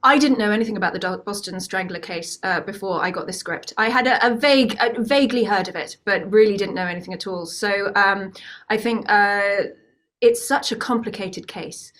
I didn't know anything about the Boston Strangler case before I got this script. I had vaguely heard of it, but really didn't know anything at all. So I think it's such a complicated case.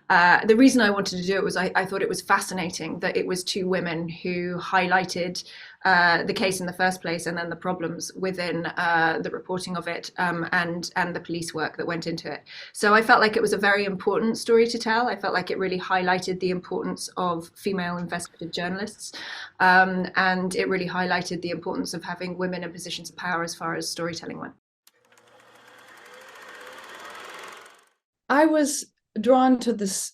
The reason I wanted to do it was I thought it was fascinating that it was two women who highlighted the case in the first place, and then the problems within the reporting of it, and the police work that went into it. So I felt like it was a very important story to tell. I felt like it really highlighted the importance of female investigative journalists, and it really highlighted the importance of having women in positions of power as far as storytelling went. I was drawn to this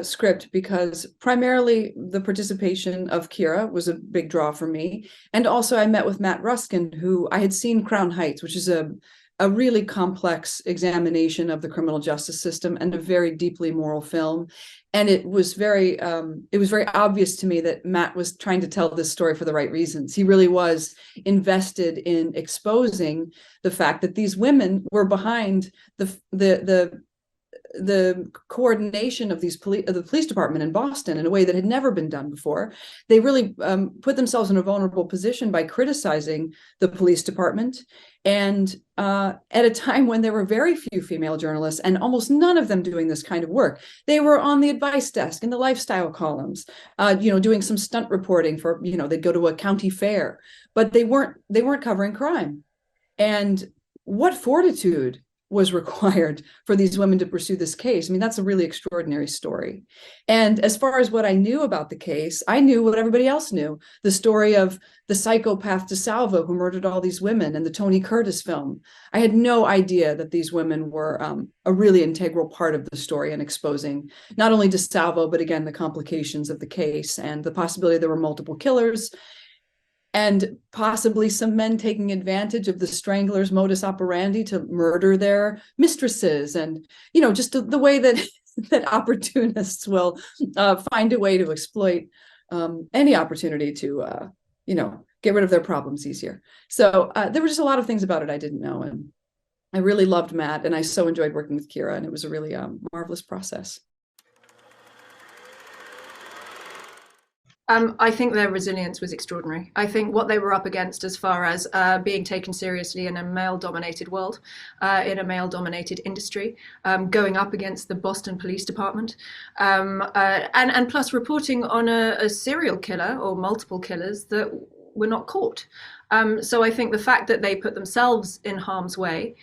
script because primarily the participation of Keira was a big draw for me. And also I met with Matt Ruskin, who I had seen Crown Heights, which is a really complex examination of the criminal justice system and a very deeply moral film. And it was very obvious to me that Matt was trying to tell this story for the right reasons. He really was invested in exposing the fact that these women were behind the coordination of the police department in Boston in a way that had never been done before. They really put themselves in a vulnerable position by criticizing the police department, and at a time when there were very few female journalists and almost none of them doing this kind of work. They were on the advice desk in the lifestyle columns, doing some stunt reporting for, they'd go to a county fair, but they weren't covering crime. And what fortitude was required for these women to pursue this case. I mean, that's a really extraordinary story. And as far as what I knew about the case, I knew what everybody else knew, the story of the psychopath DeSalvo who murdered all these women and the Tony Curtis film. I had no idea that these women were a really integral part of the story and exposing not only DeSalvo, but again, the complications of the case and the possibility there were multiple killers, and possibly some men taking advantage of the Stranglers' modus operandi to murder their mistresses, and just the way that that opportunists will find a way to exploit any opportunity to get rid of their problems easier. So there were just a lot of things about it I didn't know, and I really loved Matt, and I so enjoyed working with Keira, and it was a really marvelous process. I think their resilience was extraordinary. I think what they were up against as far as being taken seriously in a male-dominated world, in a male-dominated industry, going up against the Boston Police Department, and plus reporting on a serial killer or multiple killers that were not caught. So I think the fact that they put themselves in harm's way,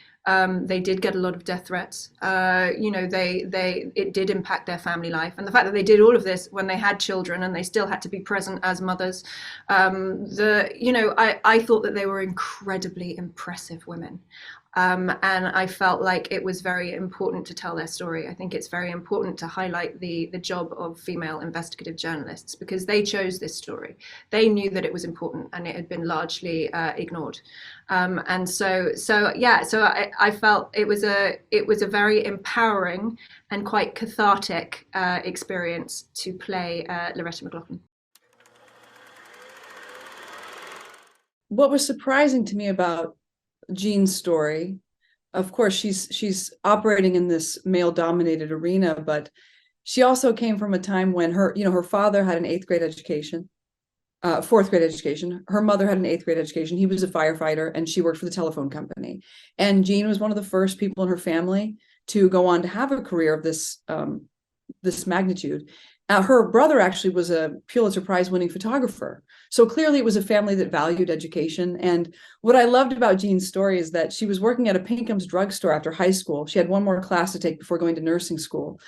they did get a lot of death threats. It did impact their family life, and the fact that they did all of this when they had children and they still had to be present as mothers. I thought that they were incredibly impressive women. And I felt like it was very important to tell their story. I think it's very important to highlight the job of female investigative journalists, because they chose this story. They knew that it was important and it had been largely ignored. So I felt it was a very empowering and quite cathartic experience to play Loretta McLaughlin. What was surprising to me about Jean's story, of course, she's operating in this male-dominated arena, but she also came from a time when her father had an 8th grade education, 4th grade education. Her mother had an 8th grade education. He was a firefighter, and she worked for the telephone company. And Jean was one of the first people in her family to go on to have a career of this magnitude. Her brother actually was a Pulitzer Prize winning photographer. So clearly it was a family that valued education. And what I loved about Jean's story is that she was working at a Pinkham's drugstore after high school. She had one more class to take before going to nursing school.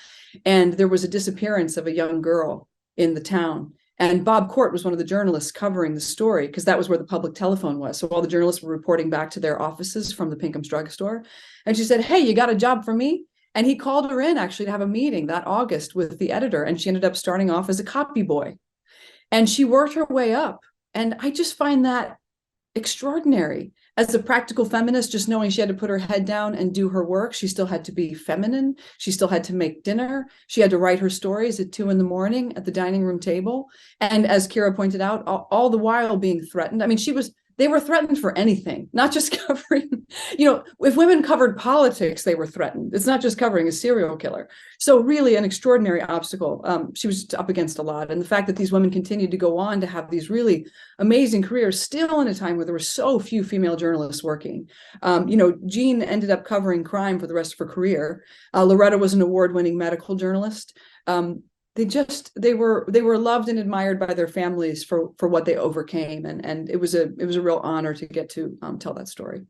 And there was a disappearance of a young girl in the town. And Bob Court was one of the journalists covering the story, because that was where the public telephone was. So all the journalists were reporting back to their offices from the Pinkham's drugstore. And she said, "Hey, you got a job for me?" And he called her in actually to have a meeting that August with the editor, and she ended up starting off as a copy boy. And she worked her way up. And I just find that extraordinary. As a practical feminist, just knowing she had to put her head down and do her work, she still had to be feminine. She still had to make dinner. She had to write her stories at 2 in the morning at the dining room table. And as Keira pointed out, all the while being threatened. I mean, they were threatened for anything, not just covering, if women covered politics, they were threatened. It's not just covering a serial killer. So really an extraordinary obstacle. She was up against a lot. And the fact that these women continued to go on to have these really amazing careers, still in a time where there were so few female journalists working. Jean ended up covering crime for the rest of her career. Loretta was an award-winning medical journalist. They were loved and admired by their families for what they overcame, and it was a real honor to get to tell that story.